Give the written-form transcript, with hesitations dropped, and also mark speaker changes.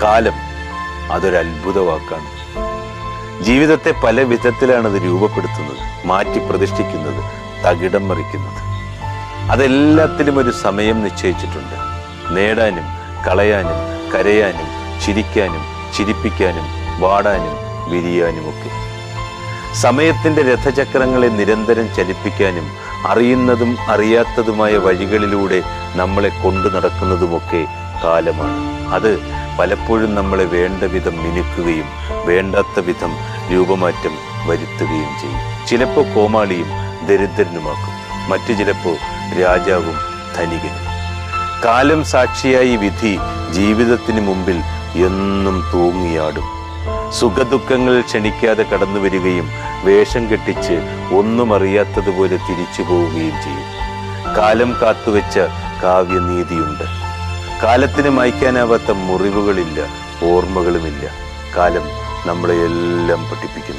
Speaker 1: കാലം അതൊരത്ഭുത വാക്കാണ്. ജീവിതത്തെ പല വിധത്തിലാണ് അത് രൂപപ്പെടുത്തുന്നത്, മാറ്റി പ്രതിഷ്ഠിക്കുന്നത്, തകിടം മറിക്കുന്നത്. അതെല്ലാത്തിലും ഒരു സമയം നിശ്ചയിച്ചിട്ടുണ്ട്. നേടാനും കളയാനും കരയാനും ചിരിക്കാനും ചിരിപ്പിക്കാനും വാടാനും വിരിയാനുമൊക്കെ. സമയത്തിന്റെ രഥചക്രങ്ങളെ നിരന്തരം ചലിപ്പിക്കാനും അറിയുന്നതും അറിയാത്തതുമായ വഴികളിലൂടെ നമ്മളെ കൊണ്ടു നടക്കുന്നതുമൊക്കെ കാലമാണ്. അത് പലപ്പോഴും നമ്മളെ വേണ്ട വിധം മിനുക്കുകയും വേണ്ടാത്ത വിധം രൂപമാറ്റം വരുത്തുകയും ചെയ്യും. ചിലപ്പോൾ കോമാളിയും ദരിദ്രനുമാക്കും, മറ്റു ചിലപ്പോൾ രാജാവും ധനികനും. കാലം സാക്ഷിയായി വിധി ജീവിതത്തിന് മുമ്പിൽ എന്നും തൂങ്ങിയാടും. സുഖദുഃഖങ്ങൾ ക്ഷണിക്കാതെ കടന്നു വരികയും വേഷം കെട്ടിച്ച് ഒന്നും അറിയാത്തതുപോലെ തിരിച്ചു പോവുകയും ചെയ്യും. കാലം കാത്തുവെച്ച കാവ്യനീതിയുണ്ട്. കാലത്തിന് മായ്ക്കാനാവാത്ത മുറിവുകളില്ല, ഓർമ്മകളുമില്ല. കാലം നമ്മളെ എല്ലാം പഠിപ്പിക്കുന്നു.